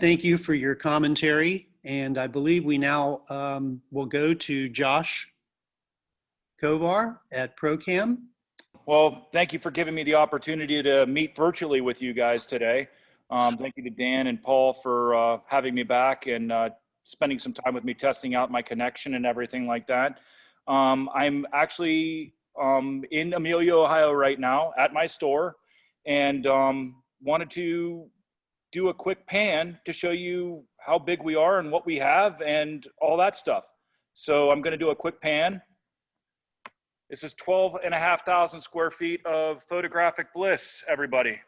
thank you for your commentary. And I believe we now will go to Josh Kovar at ProCam. Well, thank you for giving me the opportunity to meet virtually with you guys today. Thank you to Dan and Paul for having me back and spending some time with me testing out my connection and everything like that. I'm actually in Amelia, Ohio right now at my store, and wanted to do a quick pan to show you how big we are and what we have and all that stuff. So I'm going to do a quick pan. This is 12,500 square feet of photographic bliss, everybody.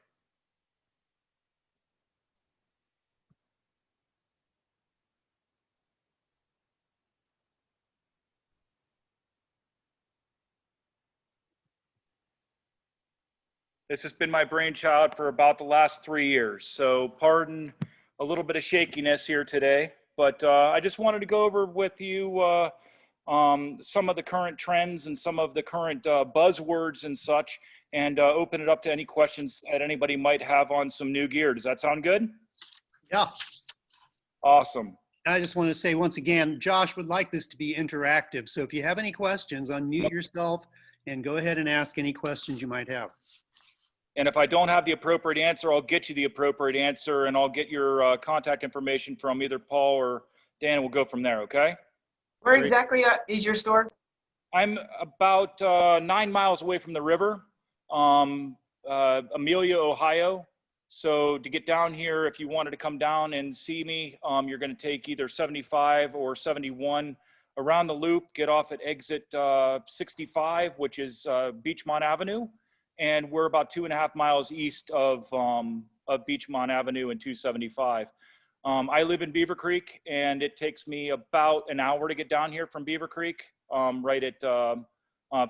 This has been my brainchild for about the last 3 years. So pardon a little bit of shakiness here today, but I just wanted to go over with you some of the current trends and some of the current buzzwords and such, and open it up to any questions that anybody might have on some new gear. Does that sound good? Yeah. Awesome. I just want to say once again, Josh would like this to be interactive. So if you have any questions, unmute yourself and go ahead and ask any questions you might have. And if I don't have the appropriate answer, I'll get you the appropriate answer, and I'll get your contact information from either Paul or Dan, and we'll go from there, okay? Where exactly is your store? I'm about 9 miles away from the river, Amelia, Ohio. So to get down here, if you wanted to come down and see me, you're going to take either 75 or 71 around the loop, get off at exit 65, which is Beachmont Avenue. And we're about 2.5 miles east of Beachmont Avenue and 275. I live in Beaver Creek, and it takes me about an hour to get down here from Beaver Creek, right at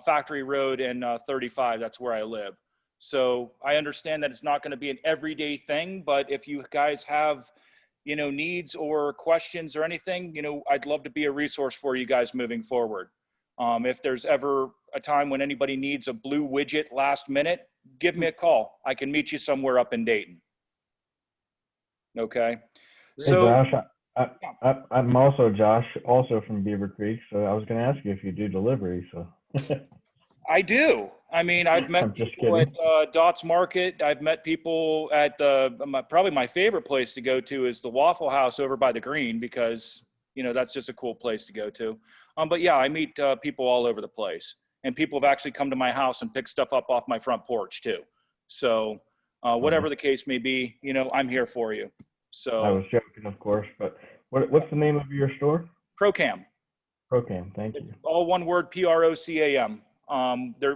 Factory Road and 35. That's where I live. So I understand that it's not going to be an everyday thing, but if you guys have, needs or questions or anything, I'd love to be a resource for you guys moving forward. If there's ever a time when anybody needs a blue widget last minute, give me a call. I can meet you somewhere up in Dayton. Okay. So, hey Josh, I'm also Josh, also from Beaver Creek. So I was going to ask you if you do delivery. So I do. I mean, I've met people at Dots Market. I've met people at probably my favorite place to go to is the Waffle House over by the Green, because that's just a cool place to go to. But yeah, I meet people all over the place, and people have actually come to my house and picked stuff up off my front porch too. So whatever the case may be, I'm here for you. So I was joking, of course, but what's the name of your store? ProCam. ProCam, thank you. All one word, PROCAM.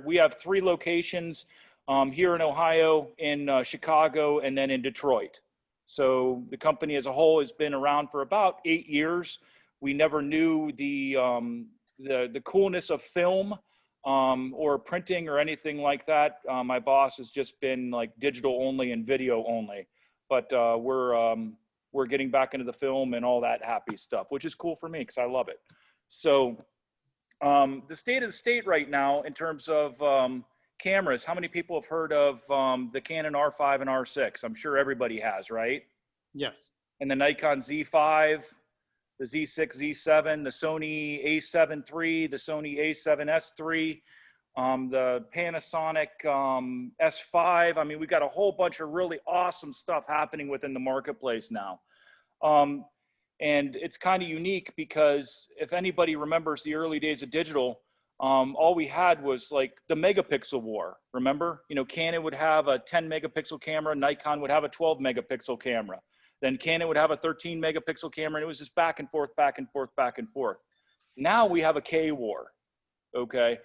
We have 3 locations here in Ohio, in Chicago, and then in Detroit. So the company as a whole has been around for about 8 years. We never knew the coolness of film or printing or anything like that. My boss has just been like digital only and video only. But we're getting back into the film and all that happy stuff, which is cool for me because I love it. So the state of the state right now in terms of cameras, how many people have heard of the Canon R5 and R6? I'm sure everybody has, right? Yes. And the Nikon Z5, the Z6, Z7, the Sony A7 III, the Sony A7S III, the Panasonic S5. I mean, we've got a whole bunch of really awesome stuff happening within the marketplace now. And it's kind of unique because if anybody remembers the early days of digital, all we had was like the megapixel war. Remember, Canon would have a 10 megapixel camera, Nikon would have a 12 megapixel camera. Then Canon would have a 13 megapixel camera, and it was just back and forth, back and forth, back and forth. Now we have a K war, okay?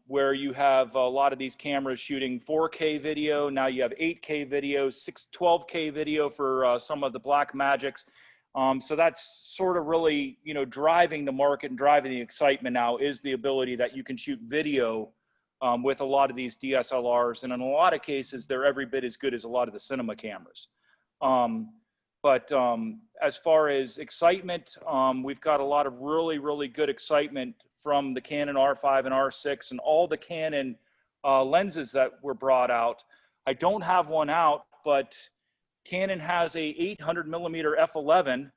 Where you have a lot of these cameras shooting 4K video. Now you have 8K video, 12K video for some of the Black Magics. So that's sort of really, driving the market and driving the excitement now is the ability that you can shoot video with a lot of these DSLRs. And in a lot of cases, they're every bit as good as a lot of the cinema cameras. But as far as excitement, we've got a lot of really, really good excitement from the Canon R5 and R6 and all the Canon lenses that were brought out. I don't have one out, but Canon has a 800 millimeter f11.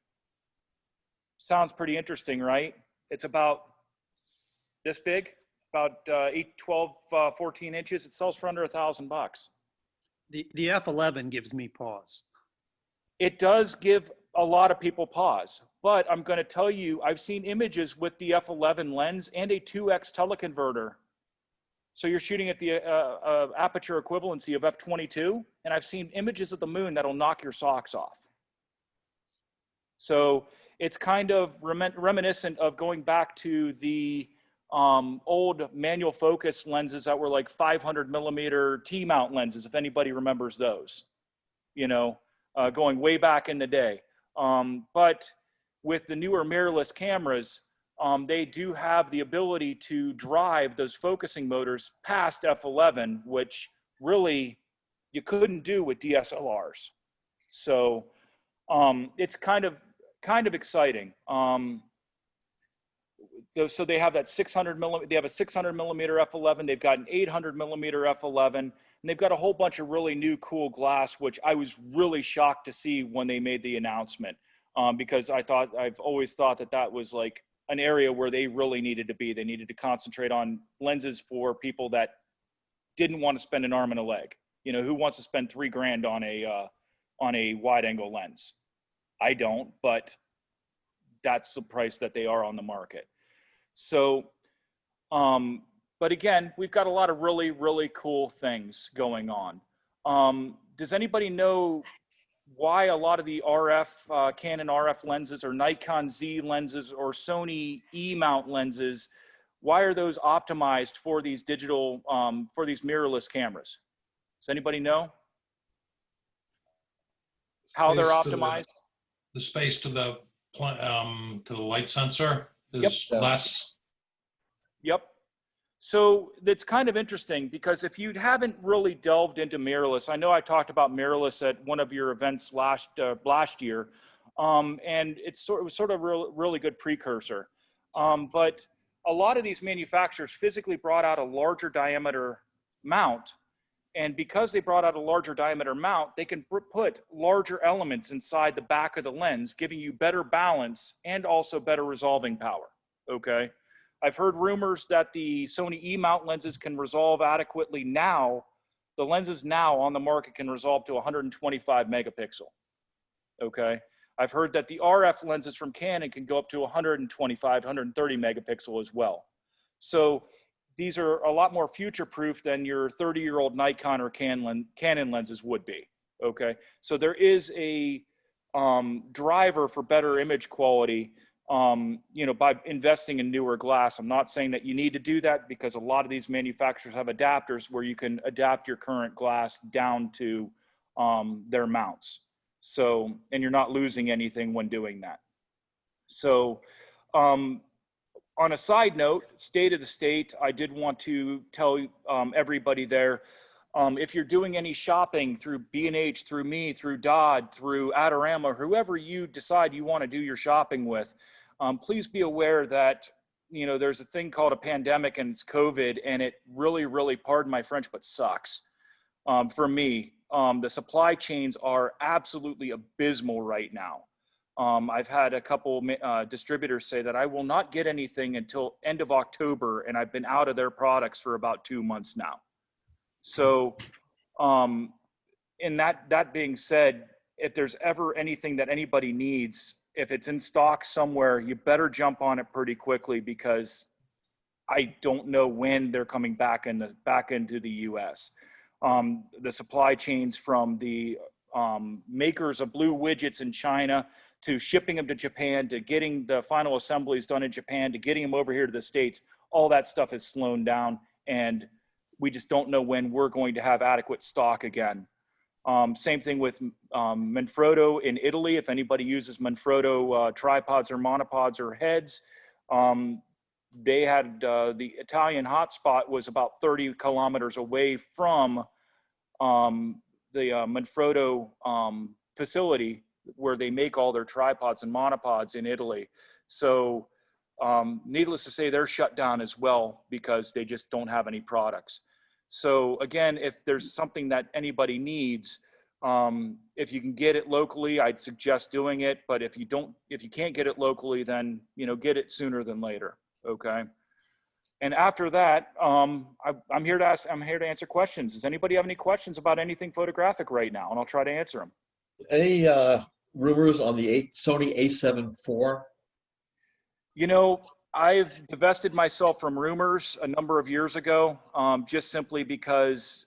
Sounds pretty interesting, right? It's about this big, about 8, 12, 14 inches. It sells for under $1,000. The F11 gives me pause. It does give a lot of people pause, but I'm going to tell you, I've seen images with the f11 lens and a 2x teleconverter. So you're shooting at the aperture equivalency of f22, and I've seen images of the moon that'll knock your socks off. So it's kind of reminiscent of going back to the old manual focus lenses that were like 500 millimeter T-mount lenses, if anybody remembers those, you know, going way back in the day. But with the newer mirrorless cameras, they do have the ability to drive those focusing motors past f11, which really you couldn't do with DSLRs. So it's kind of exciting. So they have that 600 millimeter, they have a 600 millimeter f11, they've got an 800 millimeter f11, and they've got a whole bunch of really new cool glass, which I was really shocked to see when they made the announcement, because I've always thought that was like an area where they really needed to be. They needed to concentrate on lenses for people that didn't want to spend an arm and a leg. You know, who wants to spend $3,000 on a wide angle lens? I don't, but that's the price that they are on the market. So, but again, we've got a lot of really, really cool things going on. Does anybody know why a lot of the RF, Canon RF lenses or Nikon Z lenses or Sony E-mount lenses, why are those optimized for these digital, for these mirrorless cameras? Does anybody know how they're optimized? The space to the light sensor is Yep. less. Yep. So that's kind of interesting because if you haven't really delved into mirrorless, I know I talked about mirrorless at one of your events last year, and it was sort of really good precursor. But a lot of these manufacturers physically brought out a larger diameter mount, and because they brought out a larger diameter mount, they can put larger elements inside the back of the lens, giving you better balance and also better resolving power. Okay. I've heard rumors that the Sony E-mount lenses can resolve adequately now. The lenses now on the market can resolve to 125 megapixel. Okay. I've heard that the RF lenses from Canon can go up to 125, 130 megapixel as well. So these are a lot more future-proof than your 30-year-old Nikon or Canon lenses would be. Okay. So there is a driver for better image quality, you know, by investing in newer glass. I'm not saying that you need to do that because a lot of these manufacturers have adapters where you can adapt your current glass down to their mounts. So, and you're not losing anything when doing that. So, on a side note, state of the state, I did want to tell everybody there, if you're doing any shopping through B&H, through me, through Dodd, through Adorama, whoever you decide you want to do your shopping with, please be aware that, you know, there's a thing called a pandemic and it's COVID, and it really, really, pardon my French, but sucks. For me, the supply chains are absolutely abysmal right now. I've had a couple distributors say that I will not get anything until end of October, and I've been out of their products for about 2 months now. So, and that being said, if there's ever anything that anybody needs, if it's in stock somewhere, you better jump on it pretty quickly because I don't know when they're coming back into the U.S. The supply chains from the makers of blue widgets in China to shipping them to Japan, to getting the final assemblies done in Japan, to getting them over here to the States, all that stuff is slowed down, and we just don't know when we're going to have adequate stock again. Same thing with Manfrotto in Italy. If anybody uses Manfrotto tripods or monopods or heads, they had the Italian hotspot was about 30 kilometers away from the Manfrotto facility where they make all their tripods and monopods in Italy. So needless to say, they're shut down as well because they just don't have any products. So again, if there's something that anybody needs, If you can get it locally, I'd suggest doing it. But if you can't get it locally, then, get it sooner than later. Okay. And after that, I'm here to answer questions. Does anybody have any questions about anything photographic right now? And I'll try to answer them. Any rumors on the Sony A7 IV? I've divested myself from rumors a number of years ago, just simply because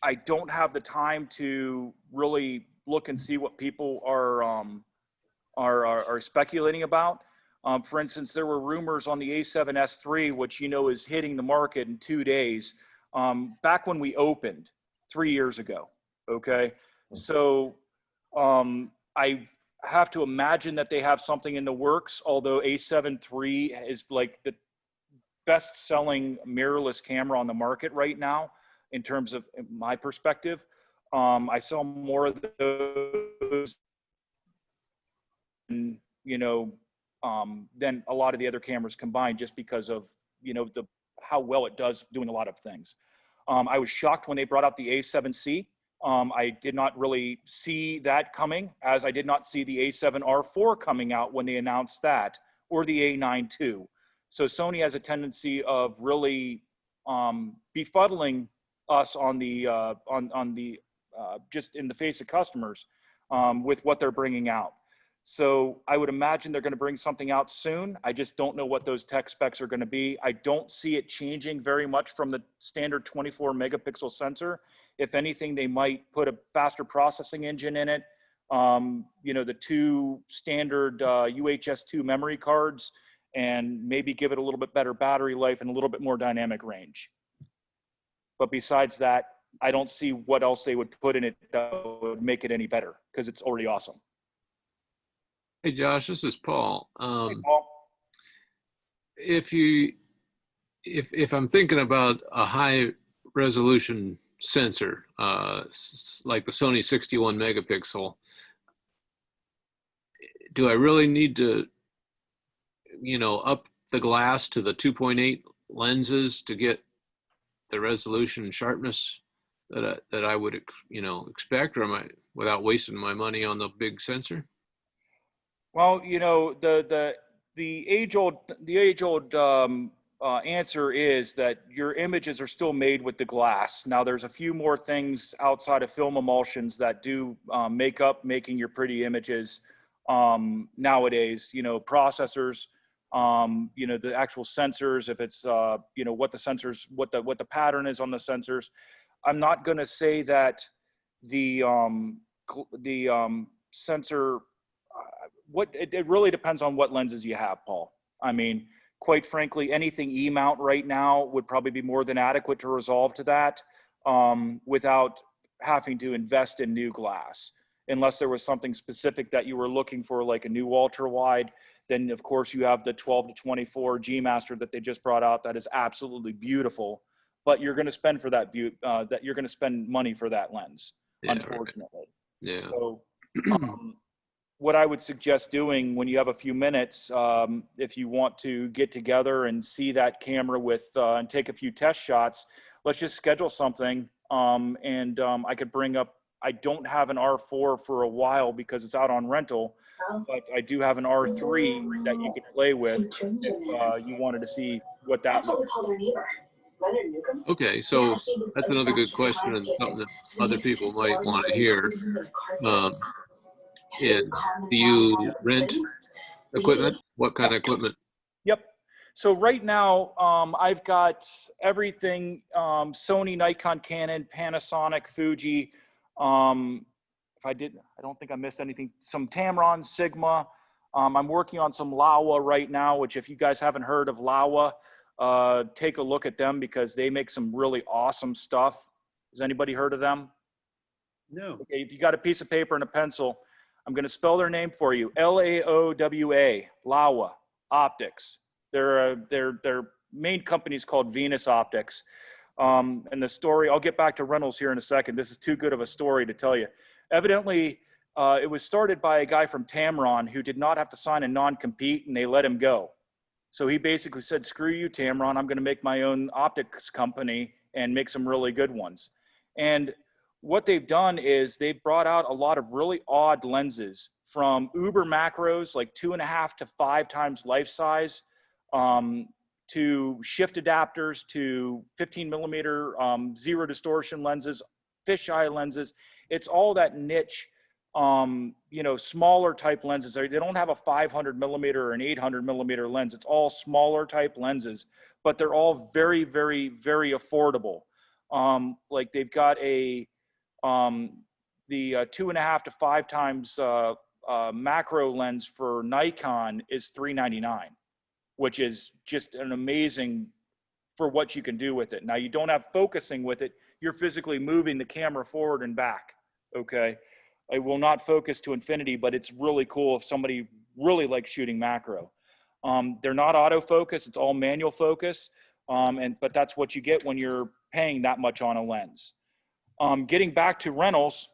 I don't have the time to really look and see what people are speculating about. For instance, there were rumors on the A7S III, which is hitting the market in 2 days, back when we opened 3 years ago. Okay, so I have to imagine that they have something in the works. Although A7 III is like the best-selling mirrorless camera on the market right now, in terms of my perspective. I sell more of those, than a lot of the other cameras combined, just because of, how well it does doing a lot of things. I was shocked when they brought out the A7C. I did not really see that coming, as I did not see the A7R4 coming out when they announced that, or the A9 II. So Sony has a tendency of really befuddling us on the just in the face of customers with what they're bringing out. So I would imagine they're going to bring something out soon. I just don't know what those tech specs are going to be. I don't see it changing very much from the standard 24 megapixel sensor. If anything, they might put a faster processing engine in it. The 2 standard UHS-2 memory cards, and maybe give it a little bit better battery life and a little bit more dynamic range. But besides that, I don't see what else they would put in it that would make it any better, because it's already awesome. Hey Josh, this is Paul. Hey, Paul. If I'm thinking about a high resolution sensor, like the Sony 61 megapixel, do I really need to, up the glass to the 2.8 lenses to get the resolution and sharpness that I would, expect, or am I, without wasting my money on the big sensor? Well, the age old answer is that your images are still made with the glass. Now, there's a few more things outside of film emulsions that do making your pretty images nowadays. Processors, the actual sensors, if it's what the sensors, what the pattern is on the sensors. I'm not going to say that the sensor. It really depends on what lenses you have, Paul. I mean, quite frankly, anything E-mount right now would probably be more than adequate to resolve to that, without having to invest in new glass. Unless there was something specific that you were looking for, like a new ultra wide, then of course you have the 12 to 24 G Master that they just brought out. That is absolutely beautiful, but you're going to spend for that you're going to spend money for that lens, Yeah, unfortunately. Right. Yeah. So, what I would suggest doing when you have a few minutes, if you want to get together and see that camera and take a few test shots, let's just schedule something. I could bring up, I don't have an R4 for a while because it's out on rental, but I do have an R3 that you could play with if you wanted to see what that looks like. Okay, so that's another good question and something that other people might want to hear. And do you rent equipment? What kind of equipment? Yep. So right now, I've got everything, Sony, Nikon, Canon, Panasonic, Fuji. I don't think I missed anything. Some Tamron, Sigma. I'm working on some Laowa right now, which if you guys haven't heard of Laowa, take a look at them because they make some really awesome stuff. Has anybody heard of them? No. Okay, if you got a piece of paper and a pencil, I'm going to spell their name for you. Laowa, Laowa Optics. Their main company is called Venus Optics. And the story, I'll get back to rentals here in a second. This is too good of a story to tell you. Evidently, it was started by a guy from Tamron who did not have to sign a non-compete, and they let him go. So he basically said, screw you, Tamron. I'm going to make my own optics company and make some really good ones. And what they've done is they've brought out a lot of really odd lenses, from uber macros, like 2.5 to 5 times life size, to shift adapters, to 15 millimeter zero distortion lenses, fisheye lenses. It's all that niche, you know, smaller type lenses. They don't have a 500 millimeter or an 800 millimeter lens. It's all smaller type lenses, but they're all very, very, very affordable. Like they've got the 2.5 to 5 times macro lens for Nikon is $399, which is just an amazing for what you can do with it. Now, you don't have focusing with it. You're physically moving the camera forward and back, okay? It will not focus to infinity, but it's really cool if somebody really likes shooting macro. They're not autofocus, it's all manual focus, but that's what you get when you're paying that much on a lens. Getting back to rentals,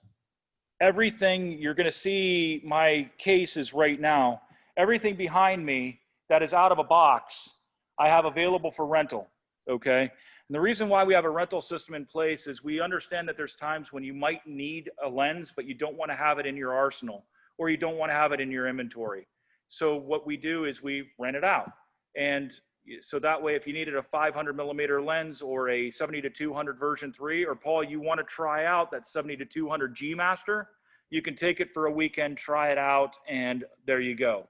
everything you're gonna see, my case is right now, everything behind me that is out of a box, I have available for rental, okay? And the reason why we have a rental system in place is we understand that there's times when you might need a lens, but you don't want to have it in your arsenal, or you don't want to have it in your inventory. So what we do is we rent it out. And so that way, if you needed a 500 millimeter lens or a 70-200 version 3, or Paul, you want to try out that 70-200 G Master, you can take it for a weekend, try it out, and there you go.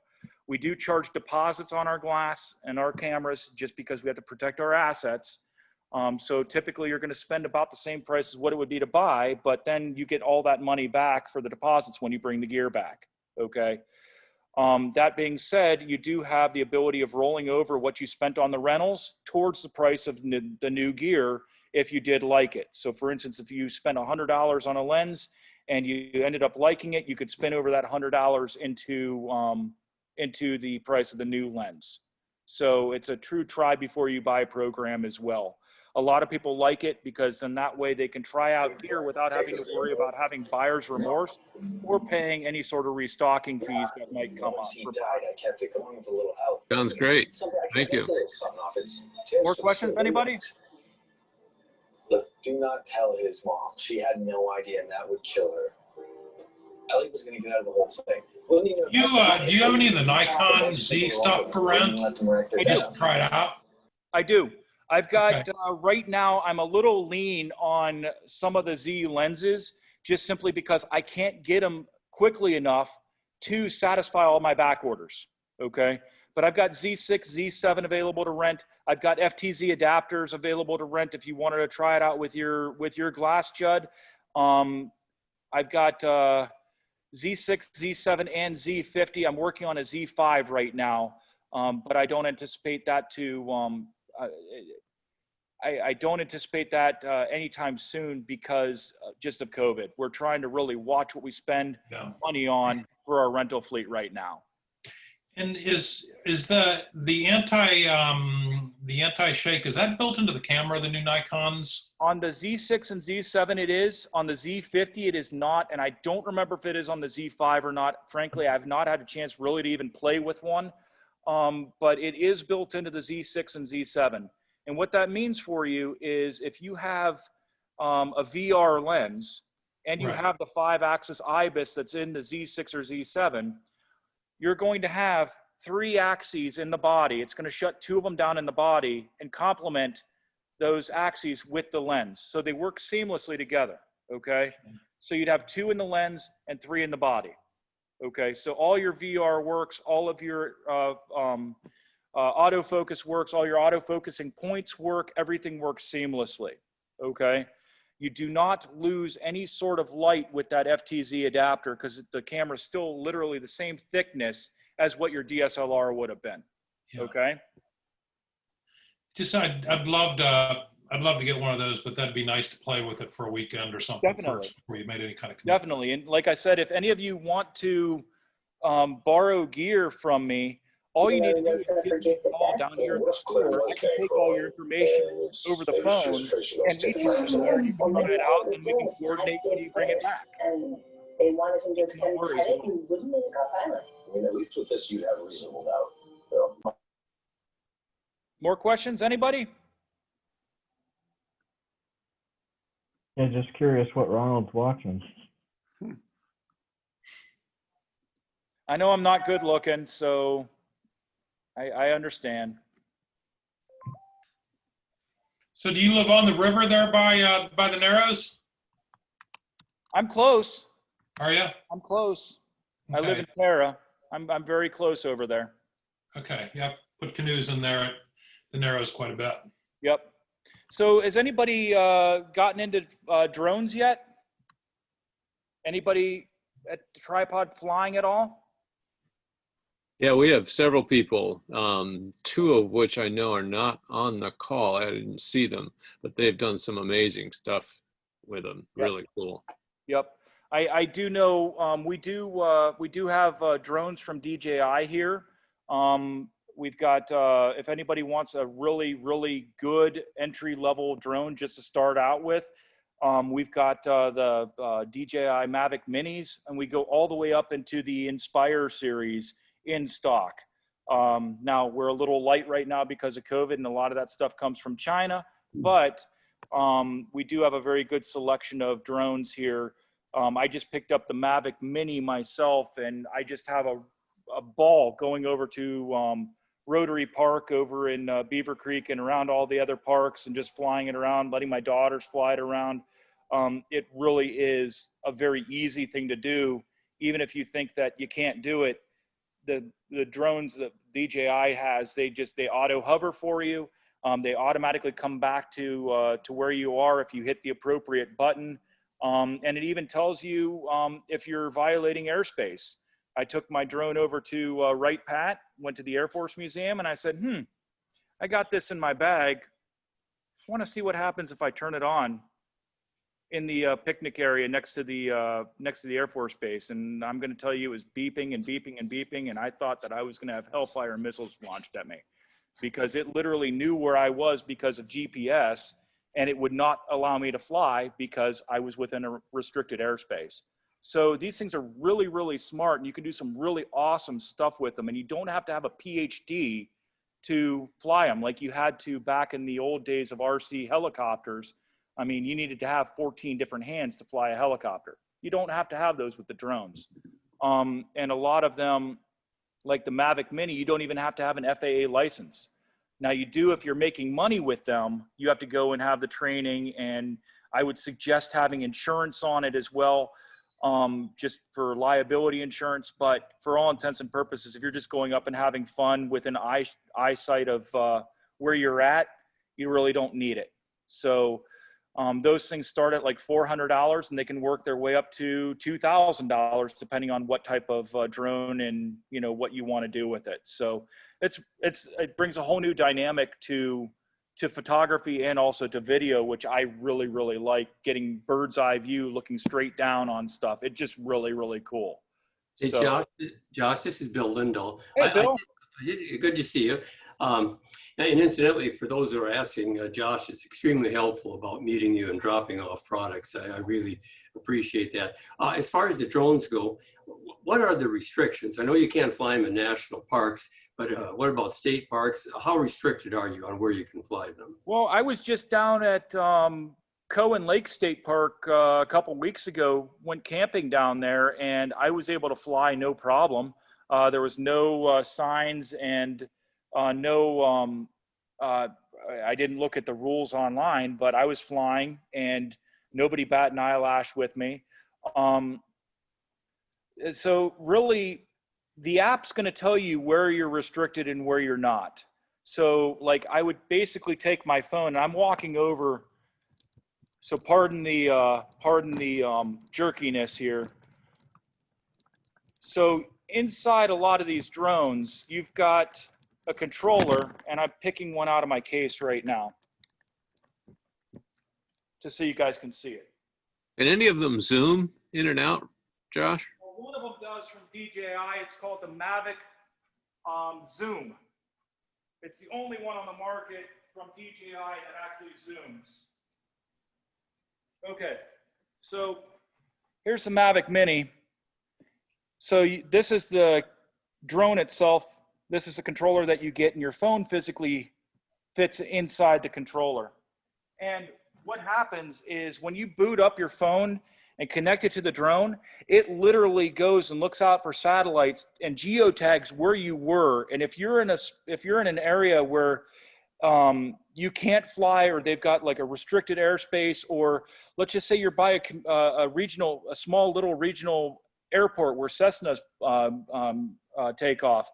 We do charge deposits on our glass and our cameras just because we have to protect our assets. So typically you're going to spend about the same price as what it would be to buy, but then you get all that money back for the deposits when you bring the gear back, okay? That being said, you do have the ability of rolling over what you spent on the rentals towards the price of the new gear if you did like it. So for instance, if you spent $100 on a lens and you ended up liking it, you could spin over that $100 into the price of the new lens. So it's a true try before you buy program as well. A lot of people like it because then that way they can try out gear without having to worry about having buyer's remorse or paying any sort of restocking fees that might come up. Sounds great. Thank you. More questions, anybody? Look, do not tell his mom. She had no idea, and that would kill her. Ellie was going to get out of the whole thing. Wasn't even Do you have any of the Nikon Z stuff for rent? I do. Just try it out. I do. I've got, Okay. right now, I'm a little lean on some of the Z lenses, just simply because I can't get them quickly enough to satisfy all my back orders, okay? But I've got Z6, Z7 available to rent. I've got FTZ adapters available to rent if you wanted to try it out with your glass, Judd. I've got Z6, Z7, and Z50. I'm working on a Z5 right now, but I don't anticipate that to, I don't anticipate that anytime soon because just of COVID. We're trying to really watch what we spend money on for our rental fleet right now. And is the anti-shake, is that built into the camera, the new Nikons? On the Z6 and Z7 it is. On the Z50 it is not, and I don't remember if it is on the Z5 or not. Frankly, I've not had a chance really to even play with one, but it is built into the Z6 and Z7. And what that means for you is if you have a VR lens and you Right. have the 5-axis IBIS that's in the Z6 or Z7, you're going to have 3 axes in the body. It's going to shut 2 of them down in the body and complement those axes with the lens. So they work seamlessly together, okay? So you'd have 2 in the lens and 3 in the body, okay? So all your VR works, all of your autofocus works, all your autofocusing points work, everything works seamlessly, okay? You do not lose any sort of light with that FTZ adapter because the camera is still literally the same thickness as what your DSLR would have been, Yeah. okay? Just I'd love to get one of those, but that'd be nice to play with it for a weekend or something Definitely. first before you made any kind of commitment. Definitely, and like I said, if any of you want to borrow gear from me, all you need to do is give me a call down here at the store. I can take all your information over the phone and meet you somewhere. You can try it out, and we can coordinate when you bring it back. And they wanted him to extend worries. credit, and he wouldn't, and it got violent. I mean, at least with this, you'd have a reasonable doubt. So, More questions, anybody? Yeah, just curious what Ronald's watching. I know I'm not good looking, so I understand. So do you live on the river there by the Narrows? I'm close. Are you? I'm close. I live in Okay. Tara. I'm very close over there. Okay. Yep. Put canoes in there at the Narrows quite a bit. Yep. So has anybody gotten into drones yet? Anybody at the tripod flying at all? Yeah, we have several people, two of which I know are not on the call. I didn't see them, but they've done some amazing stuff with them. Yep. Really cool. Yep. I do know we do have drones from DJI here. We've got if anybody wants a really good entry level drone just to start out with, we've got the DJI Mavic Minis, and we go all the way up into the Inspire series in stock. Now we're a little light right now because of COVID, and a lot of that stuff comes from China, but we do have a very good selection of drones here. I just picked up the Mavic Mini myself, and I just have a ball going over to Rotary Park over in Beaver Creek and around all the other parks and just flying it around, letting my daughters fly it around. It really is a very easy thing to do. Even if you think that you can't do it, the drones that DJI has, they auto hover for you. They automatically come back to where you are if you hit the appropriate button. And it even tells you if you're violating airspace. I took my drone over to Wright Pat, went to the Air Force Museum, and I said, I got this in my bag. I want to see what happens if I turn it on in the picnic area next to the Air Force Base. And I'm going to tell you, it was beeping and beeping and beeping, and I thought that I was going to have Hellfire missiles launched at me because it literally knew where I was because of GPS, and it would not allow me to fly because I was within a restricted airspace. So these things are really smart, and you can do some really awesome stuff with them, and you don't have to have a PhD to fly them like you had to back in the old days of RC helicopters. I mean, you needed to have 14 different hands to fly a helicopter. You don't have to have those with the drones. And a lot of them, like the Mavic Mini, you don't even have to have an FAA license. Now you do if you're making money with them. You have to go and have the training, and I would suggest having insurance on it as well, just for liability insurance. But for all intents and purposes, if you're just going up and having fun within eyesight of where you're at, you really don't need it. So those things start at like $400, and they can work their way up to $2,000 depending on what type of drone and what you want to do with it. So it brings a whole new dynamic to photography and also to video, which I really like, getting bird's eye view, looking straight down on stuff. It's just really cool. Hey, So, Josh, this is Bill Lindahl. Hey, Bill. Good to see you. And incidentally, for those that are asking, Josh is extremely helpful about meeting you and dropping off products. I really appreciate that. As far as the drones go, what are the restrictions? I know you can't fly them in national parks, but what about state parks? How restricted are you on where you can fly them? Well, I was just down at Cohen Lake State Park a couple weeks ago, went camping down there, and I was able to fly no problem. There was no signs and I didn't look at the rules online, but I was flying and nobody bat an eyelash with me. So really, the app's going to tell you where you're restricted and where you're not. So like I would basically take my phone, and I'm walking over, so pardon the jerkiness here. So inside a lot of these drones, you've got a controller, and I'm picking one out of my case right now, just so you guys can see it. Can any of them zoom in and out, Josh? Well, one of them does from DJI. It's called the Mavic Zoom. It's the only one on the market from DJI that actually zooms. Okay, so here's the Mavic Mini. So this is the drone itself. This is the controller that you get, and your phone physically fits inside the controller. And what happens is when you boot up your phone and connect it to the drone, it literally goes and looks out for satellites and geotags where you were. And if you're in an area where you can't fly, or they've got like a restricted airspace, or let's just say you're by a small little regional airport where Cessna's take off,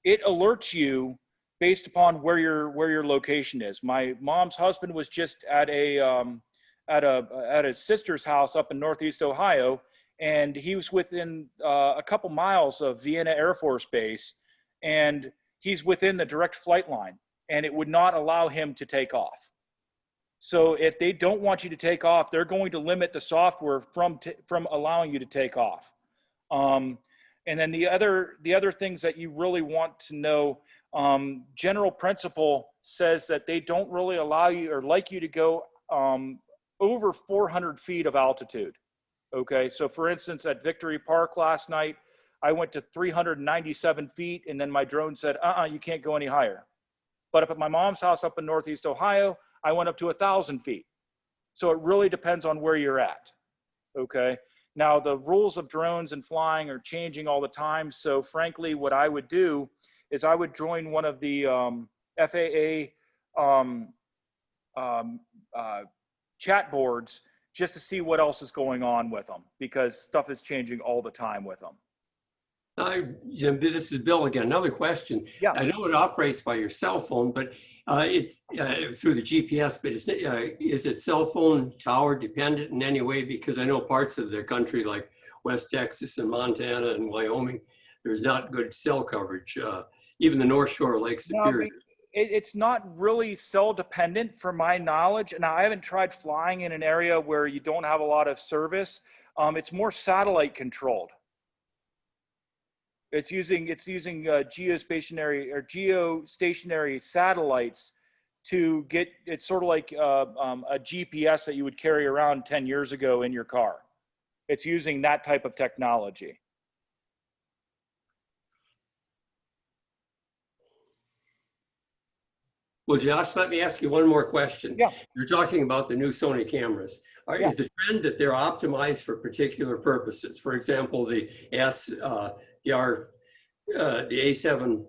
it alerts you based upon where your location is. My mom's husband was just at his sister's house up in Northeast Ohio, and he was within a couple miles of Vienna Air Force Base, and he's within the direct flight line, and it would not allow him to take off. So if they don't want you to take off, they're going to limit the software from allowing you to take off. And then the other things that you really want to know, general principle says that they don't really allow you or like you to go over 400 feet of altitude. Okay, so for instance, at Victory Park last night, I went to 397 feet, and then my drone said, you can't go any higher. But up at my mom's house up in Northeast Ohio, I went up to 1,000 feet. So it really depends on where you're at. Okay. Now, the rules of drones and flying are changing all the time. So frankly, what I would do is I would join one of the FAA chat boards just to see what else is going on with them, because stuff is changing all the time with them. This is Bill again. Another question. Yeah. I know it operates by your cell phone, but it's through the GPS. But is it cell phone tower dependent in any way? Because I know parts of the country like West Texas and Montana and Wyoming, there's not good cell coverage. Even the North Shore of Lake Superior. No, it's not really cell dependent from my knowledge. And I haven't tried flying in an area where you don't have a lot of service. It's more satellite controlled. It's using geostationary satellites to get. It's sort of like a GPS that you would carry around 10 years ago in your car. It's using that type of technology. Well, Josh, let me ask you one more question. Yeah. You're talking about the new Sony cameras. Yeah. Is the trend that they're optimized for particular purposes? For example, the the A7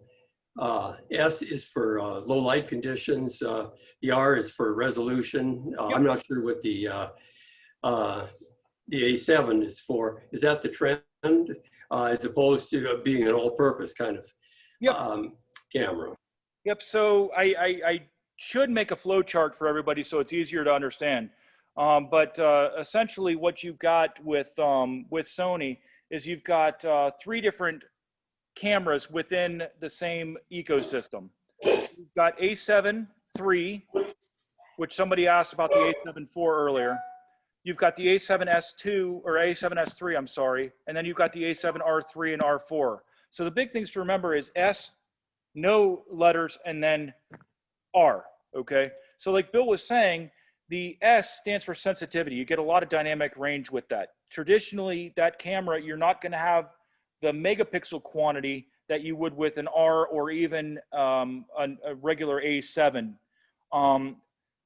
S is for low light conditions. The R is for resolution. I'm not sure what the A7 is for. Is that the trend as opposed to being an all-purpose kind of camera? Yep. So I should make a flow chart for everybody so it's easier to understand. But essentially, what you've got with Sony is you've got 3 different cameras within the same ecosystem. You've got A7 III, which somebody asked about the A7 IV earlier. You've got the A7S2 or A7S3, I'm sorry, and then you've got the A7R3 and R4. So the big things to remember is S, no letters, and then R, okay? So like Bill was saying, the S stands for sensitivity. You get a lot of dynamic range with that. Traditionally, that camera, you're not gonna have the megapixel quantity that you would with an R or even a regular A7.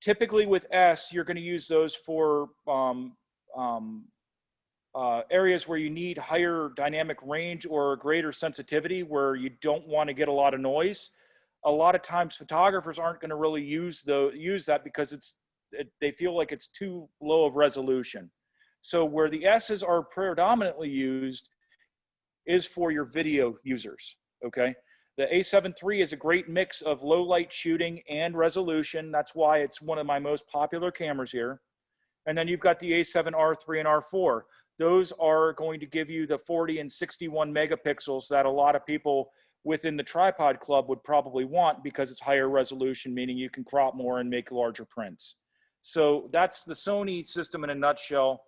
Typically with S, you're gonna use those for areas where you need higher dynamic range or greater sensitivity, where you don't want to get a lot of noise. A lot of times photographers aren't going to really use that because they feel like it's too low of resolution. So where the S's are predominantly used is for your video users, okay? The A7 III is a great mix of low light shooting and resolution. That's why it's one of my most popular cameras here. And then you've got the A7 R3 and R4. Those are going to give you the 40 and 61 megapixels that a lot of people within the tripod club would probably want, because it's higher resolution, meaning you can crop more and make larger prints. So that's the Sony system in a nutshell.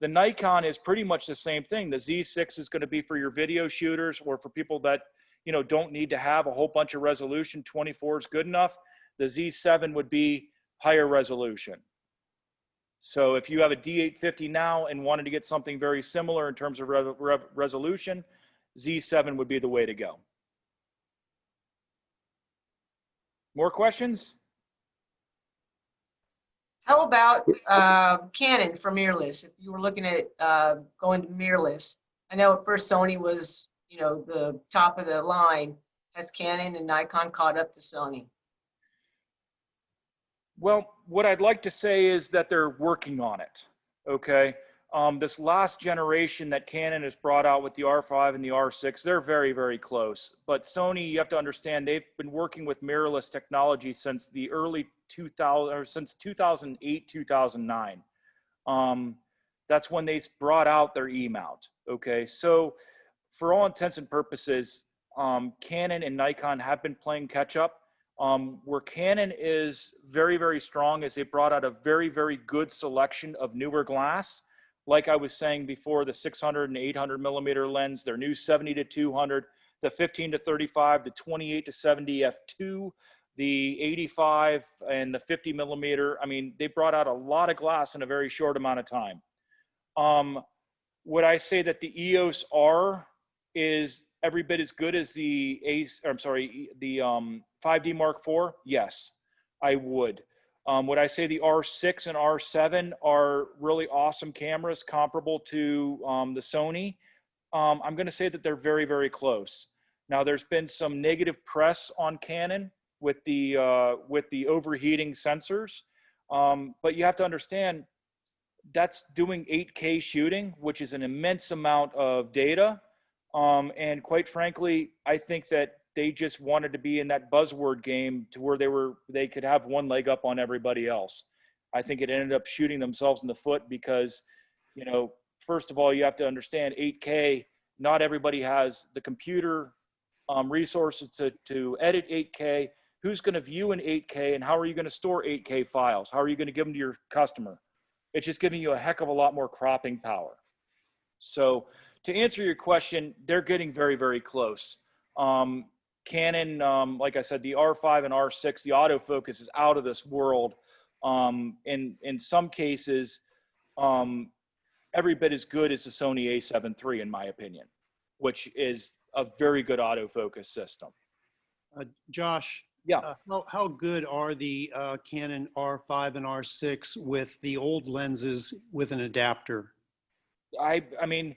The Nikon is pretty much the same thing. The Z6 is going to be for your video shooters, or for people that, you know, don't need to have a whole bunch of resolution. 24 is good enough. The Z7 would be higher resolution. So if you have a D850 now and wanted to get something very similar in terms of resolution, Z7 would be the way to go. More questions? How about Canon for mirrorless? If you were looking at going to mirrorless, I know at first Sony was, you know, the top of the line. Has Canon and Nikon caught up to Sony? Well, what I'd like to say is that they're working on it. Okay. This last generation that Canon has brought out with the R5 and the R6, they're very, very close. But Sony, you have to understand, they've been working with mirrorless technology since the early 2000, or since 2008, 2009. That's when they brought out their E-mount. Okay, so for all intents and purposes, Canon and Nikon have been playing catch up. Where Canon is very, very strong is they brought out a very, very good selection of newer glass. Like I was saying before, the 600 and 800 millimeter lens, their new 70 to 200, the 15 to 35, the 28 to 70 f2, the 85 and the 50 millimeter. I mean, they brought out a lot of glass in a very short amount of time. Would I say that the EOS R is every bit as good as the the 5D Mark IV? Yes, I would. Would I say the R6 and R7 are really awesome cameras comparable to the Sony? I'm going to say that they're very, very close. Now, there's been some negative press on Canon with the overheating sensors, but you have to understand that's doing 8K shooting, which is an immense amount of data. And quite frankly, I think that they just wanted to be in that buzzword game to where they could have one leg up on everybody else. I think it ended up shooting themselves in the foot because, you know, first of all, you have to understand 8K, not everybody has the computer resources to edit 8K. Who's going to view an 8K and how are you going to store 8K files? How are you going to give them to your customer? It's just giving you a heck of a lot more cropping power. So to answer your question, they're getting very, very close. Canon, like I said, the R5 and R6, the autofocus is out of this world. In some cases, every bit as good as the Sony a7 III, in my opinion, which is a very good autofocus system. Josh, Yeah. how good are the Canon R5 and R6 with the old lenses with an adapter? I mean,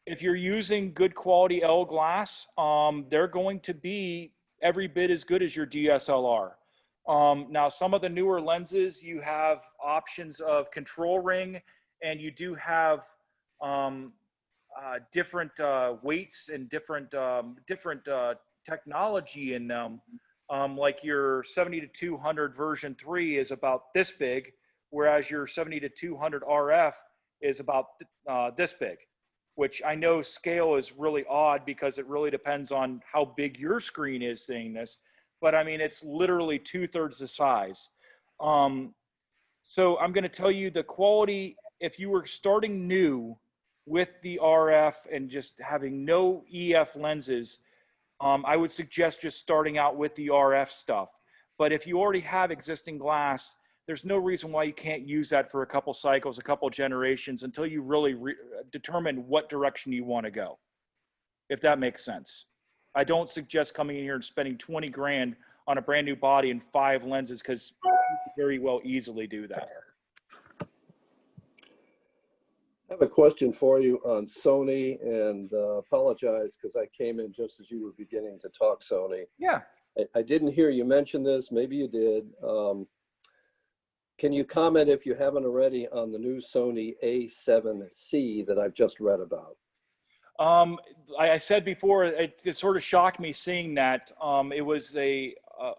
if you're using good quality L glass, they're going to be every bit as good as your DSLR. Now, some of the newer lenses, you have options of control ring, and you do have different weights and different technology in them. Like your 70 to 200 version 3 is about this big, whereas your 70 to 200 RF is about this big, which I know scale is really odd because it really depends on how big your screen is seeing this. But I mean, it's literally 2/3 the size. So I'm going to tell you the quality, if you were starting new with the RF and just having no EF lenses, I would suggest just starting out with the RF stuff. But if you already have existing glass, there's no reason why you can't use that for a couple cycles, a couple generations until you really determine what direction you want to go, if that makes sense. I don't suggest coming in here and spending 20 grand on a brand new body and 5 lenses because you can very well easily do that. I have a question for you on Sony, and apologize because I came in just as you were beginning to talk Sony. Yeah. I didn't hear you mention this, maybe you did. Can you comment, if you haven't already, on the new Sony A7C that I've just read about? I said before, it sort of shocked me seeing that. It was a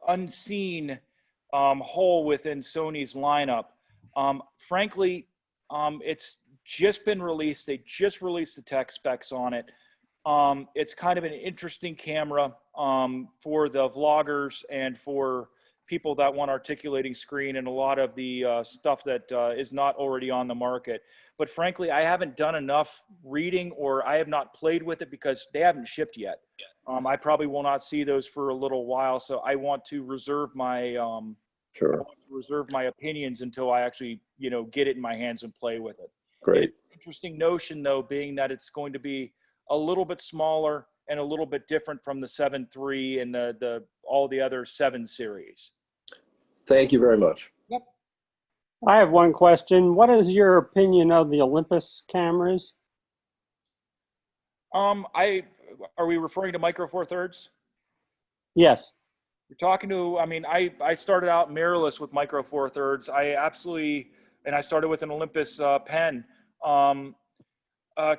unseen hole within Sony's lineup. Frankly, it's just been released. They just released the tech specs on it. It's kind of an interesting camera for the vloggers and for people that want articulating screen and a lot of the stuff that is not already on the market. But frankly, I haven't done enough reading, or I have not played with it because they haven't shipped yet. I probably will not see those for a little while, so I want to reserve my reserve my opinions until I actually, you know, get it in my hands and play with it. Great. Interesting notion though, being that it's going to be a little bit smaller and a little bit different from the 7 III and all the other 7 series. Thank you very much. Yep. I have one question. What is your opinion of the Olympus cameras? Are we referring to Micro Four Thirds? Yes. You're talking to, I mean, I started out mirrorless with Micro Four Thirds. And I started with an Olympus pen.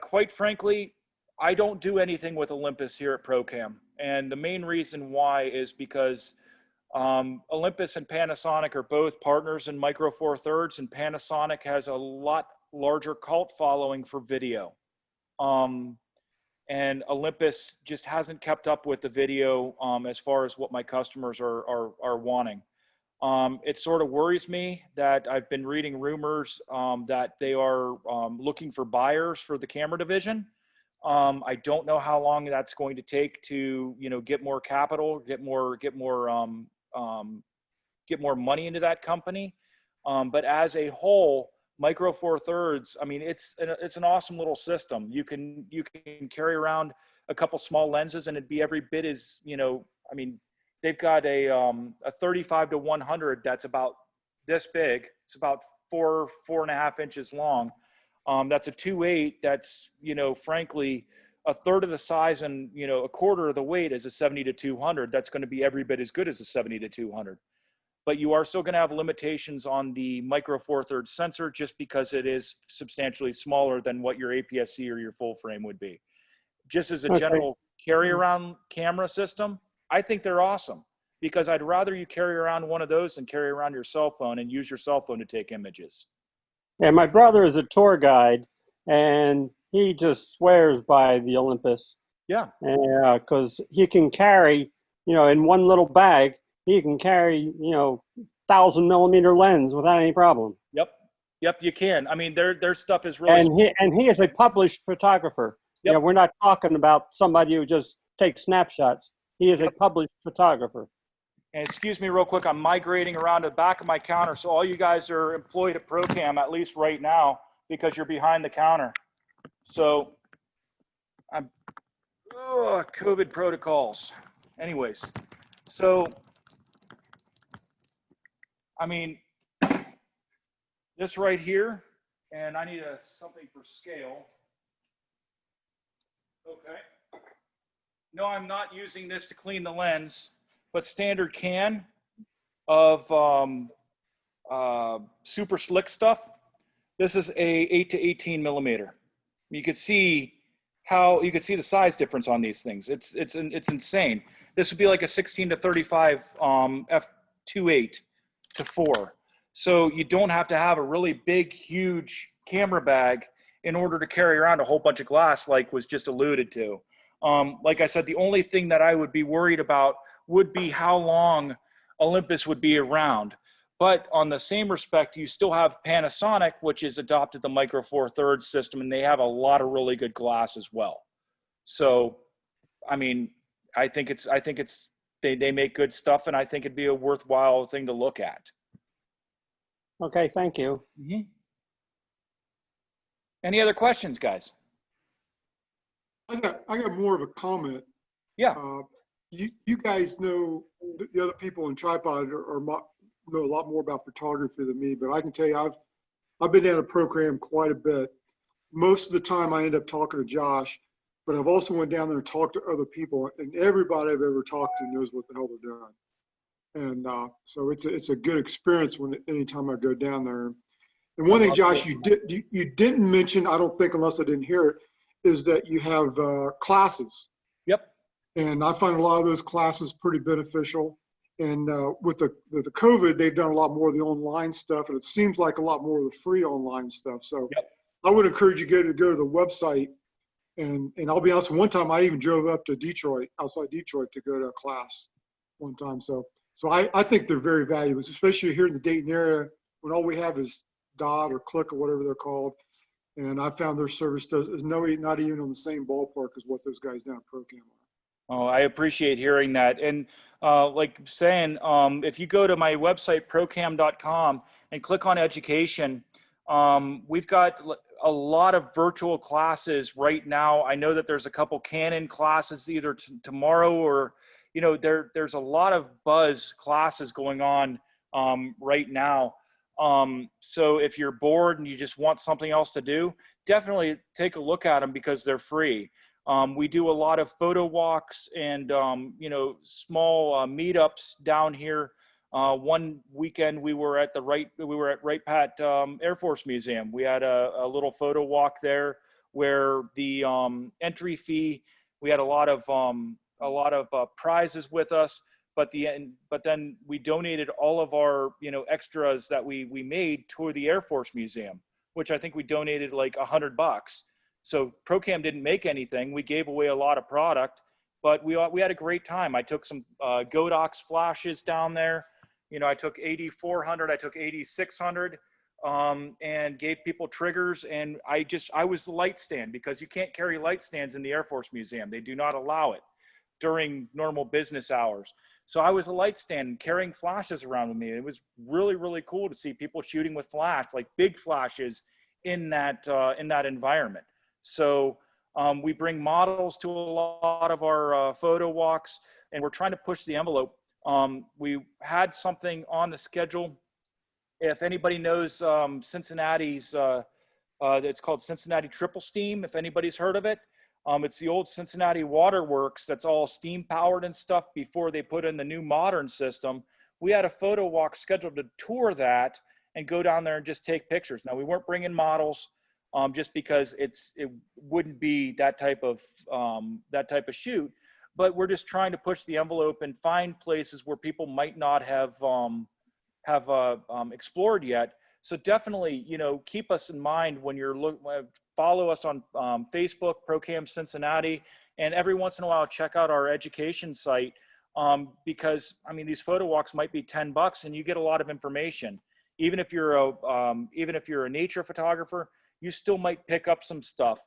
Quite frankly, I don't do anything with Olympus here at ProCam. And the main reason why is because Olympus and Panasonic are both partners in Micro Four Thirds, and Panasonic has a lot larger cult following for video. And Olympus just hasn't kept up with the video as far as what my customers are wanting. It sort of worries me that I've been reading rumors that they are looking for buyers for the camera division. I don't know how long that's going to take to, get more capital, get more money into that company. But as a whole, Micro Four Thirds, I mean, it's an awesome little system. You can carry around a couple small lenses and it'd be every bit as, I mean, they've got a 35 to 100 that's about this big. It's about 4.5 inches long. That's a 2.8 that's, frankly, a third of the size and, a quarter of the weight is a 70 to 200. That's going to be every bit as good as a 70 to 200. But you are still going to have limitations on the Micro Four Thirds sensor just because it is substantially smaller than what your APS-C or your full frame would be. Just as a general carry around camera system, I think they're awesome because I'd rather you carry around one of those than carry around your cell phone and use your cell phone to take images. Yeah, my brother is a tour guide and he just swears by the Olympus. Yeah. Because he can carry, in one little bag, he can carry, 1,000mm lens without any problem. Yep, you can. I mean, their stuff is really. And he is a published photographer. Yep. We're not talking about somebody who just takes snapshots. He is a published photographer. And excuse me real quick, I'm migrating around to the back of my counter. So all you guys are employed at ProCam, at least right now, because you're behind the counter. So COVID protocols. Anyways, so, I mean, this right here, and I need something for scale. Okay. No, I'm not using this to clean the lens, but standard can of super slick stuff. This is a 8 to 18mm. You could see the size difference on these things. It's insane. This would be like a 16 to 35 f2.8 to 4. So you don't have to have a really big, huge camera bag in order to carry around a whole bunch of glass, like was just alluded to. Like I said, the only thing that I would be worried about would be how long Olympus would be around. But on the same respect, you still have Panasonic, which has adopted the Micro Four Thirds system, and they have a lot of really good glass as well. So, I mean, I think they make good stuff, and I think it'd be a worthwhile thing to look at. Okay, thank you. Mm-hmm. Any other questions, guys? I got more of a comment. Yeah. You guys know the other people in Tripod know a lot more about photography than me, but I can tell you I've been down to ProCam quite a bit. Most of the time I end up talking to Josh, but I've also went down there and talked to other people, and everybody I've ever talked to knows what the hell they're doing. And so it's a good experience anytime I go down there. And one thing, Josh, you didn't mention, I don't think, unless I didn't hear it, is that you have classes. Yep. And I find a lot of those classes pretty beneficial. And with the COVID, they've done a lot more of the online stuff, and it seems like a lot more of the free online stuff. So yep. I would encourage you to go to the website. And I'll be honest, one time I even drove up to Detroit, outside Detroit, to go to a class one time. So I think they're very valuable, especially here in the Dayton area when all we have is Dot or Click or whatever they're called. And I found their service is not even on the same ballpark as what those guys down at ProCam are. Oh, I appreciate hearing that. And like saying, if you go to my website, procam.com, and click on education, we've got a lot of virtual classes right now. I know that there's a couple Canon classes either tomorrow or, there's a lot of buzz classes going on right now. So if you're bored and you just want something else to do, definitely take a look at them because they're free. We do a lot of photo walks and, you know, small meetups down here. One weekend we were at Wright Pat Air Force Museum. We had a little photo walk there where the entry fee, we had a lot of prizes with us. But then we donated all of our, you know, extras that we made to the Air Force Museum, which I think we donated like $100. So ProCam didn't make anything. We gave away a lot of product, but we had a great time. I took some Godox flashes down there. You know, I took 8400, I took 8600, and gave people triggers. And I was the light stand because you can't carry light stands in the Air Force Museum. They do not allow it during normal business hours. So I was a light stand carrying flashes around with me. It was really, really cool to see people shooting with flash, like big flashes in that environment. So we bring models to a lot of our photo walks, and we're trying to push the envelope. We had something on the schedule. If anybody knows Cincinnati's, it's called Cincinnati Triple Steam, if anybody's heard of it. It's the old Cincinnati Waterworks that's all steam powered and stuff before they put in the new modern system. We had a photo walk scheduled to tour that and go down there and just take pictures. Now we weren't bringing models just because it wouldn't be that type of shoot, but we're just trying to push the envelope and find places where people might not have explored yet. So definitely, you know, keep us in mind when you're follow us on Facebook, ProCam Cincinnati, and every once in a while check out our education site because I mean these photo walks might be $10 and you get a lot of information. Even if you're a nature photographer, you still might pick up some stuff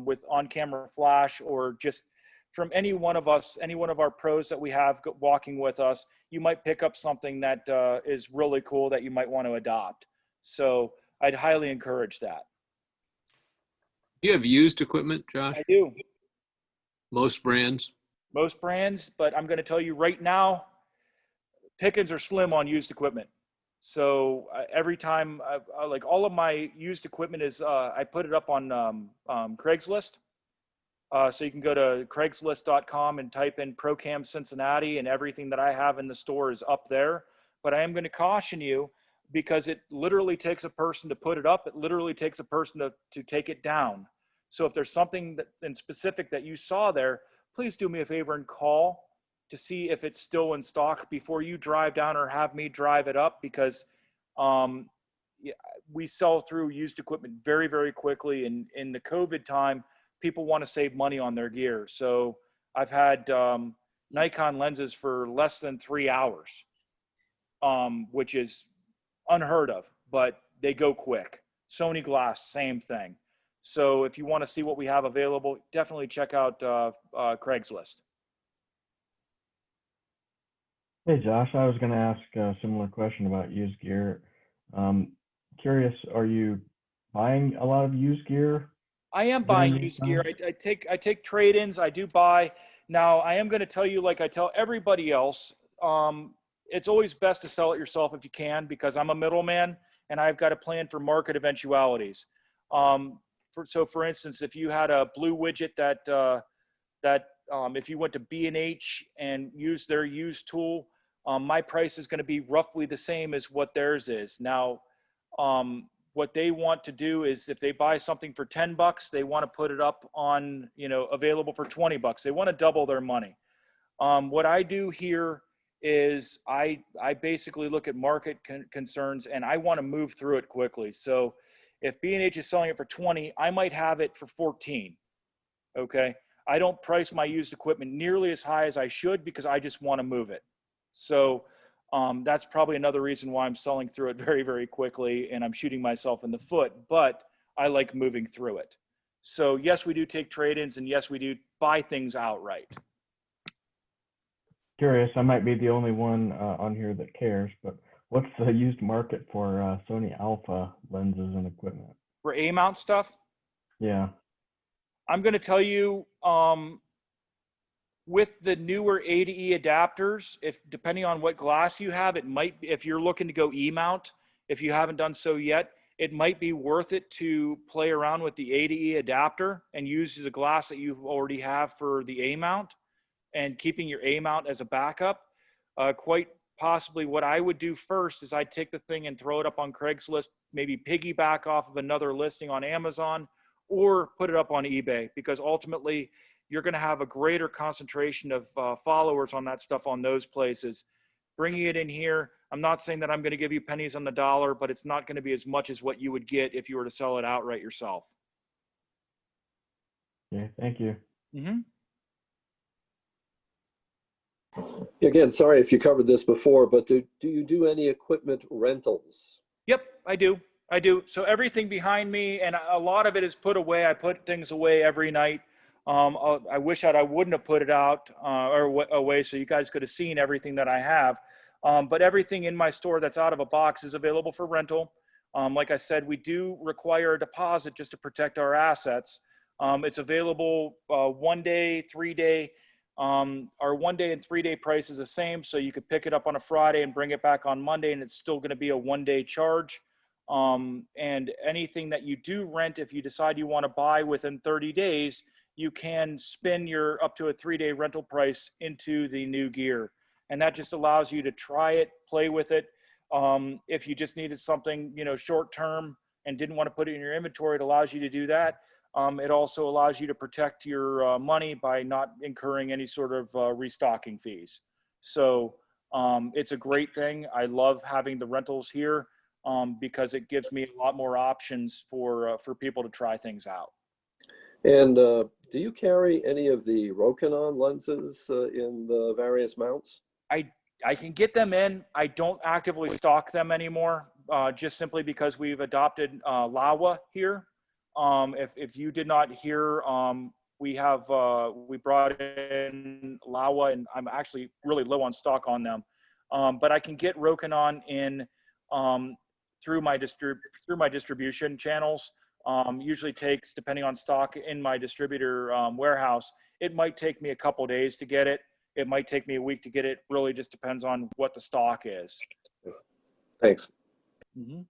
with on-camera flash, or just from any one of us, any one of our pros that we have walking with us, you might pick up something that is really cool that you might want to adopt. So I'd highly encourage that. Do you have used equipment, Josh? I do. Most brands? Most brands, but I'm going to tell you right now, pickings are slim on used equipment. So every time, like all of my used equipment is, I put it up on Craigslist. So you can go to Craigslist.com and type in ProCam Cincinnati, and everything that I have in the store is up there. But I am going to caution you, because it literally takes a person to put it up. It literally takes a person to take it down. So if there's something in specific that you saw there, please do me a favor and call to see if it's still in stock before you drive down or have me drive it up, because we sell through used equipment very, very quickly. And in the COVID time, people want to save money on their gear. So I've had Nikon lenses for less than 3 hours, which is unheard of, but they go quick. Sony glass, same thing. So if you want to see what we have available, definitely check out Craigslist. Hey, Josh, I was going to ask a similar question about used gear. Curious, are you buying a lot of used gear? I am buying used gear. I take trade-ins. I do buy. Now, I am going to tell you, like I tell everybody else, it's always best to sell it yourself if you can, because I'm a middleman and I've got a plan for market eventualities. So for instance, if you had a blue widget that if you went to B&H and used their used tool, my price is going to be roughly the same as what theirs is. Now, what they want to do is, if they buy something for $10, they want to put it up on, you know, available for $20. They want to double their money. What I do here is I basically look at market concerns, and I want to move through it quickly. So if B&H is selling it for 20, I might have it for 14. Okay. I don't price my used equipment nearly as high as I should, because I just want to move it. So that's probably another reason why I'm selling through it very, very quickly, and I'm shooting myself in the foot, but I like moving through it. So yes, we do take trade-ins, and yes, we do buy things outright. Curious, I might be the only one on here that cares, but what's the used market for Sony Alpha lenses and equipment? For A-mount stuff? Yeah. I'm going to tell you, with the newer A to E adapters, if depending on what glass you have, it might, if you're looking to go E-mount, if you haven't done so yet, it might be worth it to play around with the A to E adapter and use the glass that you already have for the A mount and keeping your A mount as a backup. Quite possibly what I would do first is I'd take the thing and throw it up on Craigslist, maybe piggyback off of another listing on Amazon, or put it up on eBay, because ultimately you're going to have a greater concentration of followers on that stuff on those places. Bringing it in here, I'm not saying that I'm going to give you pennies on the dollar, but it's not going to be as much as what you would get if you were to sell it outright yourself. Okay, thank you. Mm-hmm. Again, sorry if you covered this before, but do you do any equipment rentals? Yep, I do. I do. So everything behind me, and a lot of it is put away. I put things away every night. I wish I wouldn't have put it out away so you guys could have seen everything that I have. But everything in my store that's out of a box is available for rental. Like I said, we do require a deposit just to protect our assets. It's available 1 day, 3 day. Our 1 day and 3 day price is the same. So you could pick it up on a Friday and bring it back on Monday, and it's still going to be a 1 day charge. And anything that you do rent, if you decide you want to buy within 30 days, you can spin your up to a 3 day rental price into the new gear. And that just allows you to try it, play with it. If you just needed something, short term and didn't want to put it in your inventory, it allows you to do that. It also allows you to protect your money by not incurring any sort of restocking fees. So it's a great thing. I love having the rentals here because it gives me a lot more options for people to try things out. And do you carry any of the Rokinon lenses in the various mounts? I can get them in. I don't actively stock them anymore, just simply because we've adopted Laowa here. If you did not hear, we brought in Laowa, and I'm actually really low on stock on them. But I can get Rokinon in through my distribution channels. Usually takes, depending on stock in my distributor warehouse, it might take me a couple days to get it. It might take me a week to get it. Really just depends on what the stock is. Thanks. Mm-hmm.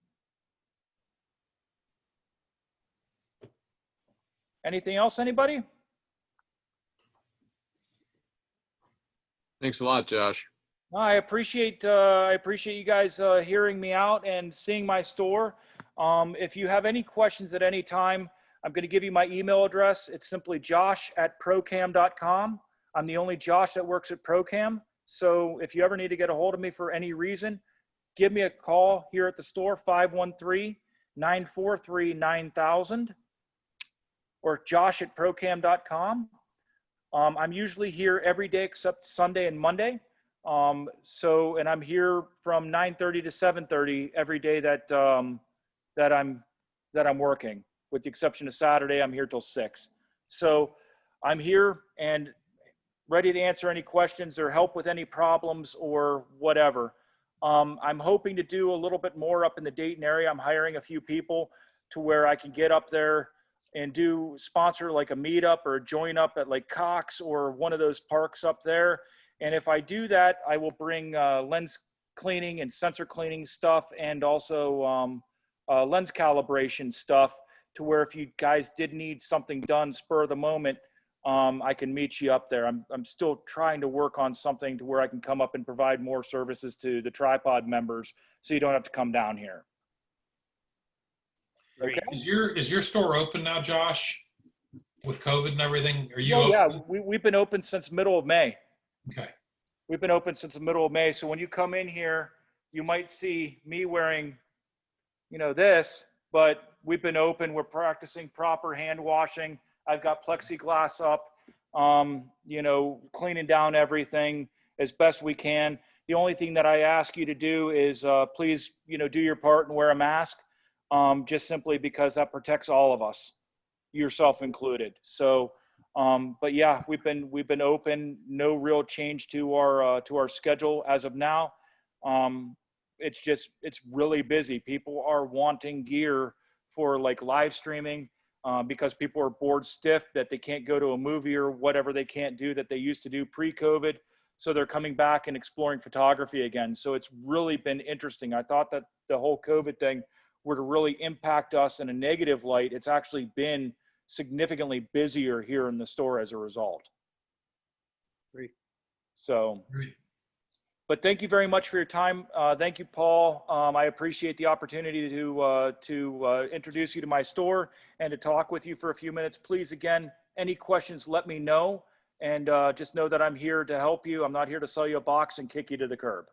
Anything else, anybody? Thanks a lot, Josh. I appreciate you guys hearing me out and seeing my store. If you have any questions at any time, I'm going to give you my email address. It's simply josh@procam.com. I'm the only Josh that works at Procam. So if you ever need to get a hold of me for any reason, give me a call here at the store, 513-943-9000, or josh@procam.com. I'm usually here every day except Sunday and Monday. And I'm here from 9:30 to 7:30 every day that I'm working, with the exception of Saturday. I'm here till 6. So I'm here and ready to answer any questions or help with any problems or whatever. I'm hoping to do a little bit more up in the Dayton area. I'm hiring a few people to where I can get up there and sponsor like a meetup or a join up at like Cox or one of those parks up there. And if I do that, I will bring lens cleaning and sensor cleaning stuff, and also lens calibration stuff, to where if you guys did need something done spur of the moment, I can meet you up there. I'm still trying to work on something to where I can come up and provide more services to the tripod members, so you don't have to come down here. Okay. Is your store open now, Josh, with COVID and everything? Are you Oh, yeah, open? we've been open since middle of May. Okay. We've been open since the middle of May. So when you come in here, you might see me wearing, this, but we've been open. We're practicing proper hand washing. I've got plexiglass up, cleaning down everything as best we can. The only thing that I ask you to do is please, do your part and wear a mask, just simply because that protects all of us, yourself included. So, but yeah, we've been open. No real change to our schedule as of now. It's really busy. People are wanting gear for like live streaming, because people are bored stiff that they can't go to a movie or whatever they can't do that they used to do pre-COVID. So they're coming back and exploring photography again. So it's really been interesting. I thought that the whole COVID thing were to really impact us in a negative light. It's actually been significantly busier here in the store as a result. Great. So, Great. but thank you very much for your time. Thank you, Paul. I appreciate the opportunity to introduce you to my store and to talk with you for a few minutes. Please, again, any questions, let me know. And just know that I'm here to help you. I'm not here to sell you a box and kick you to the curb.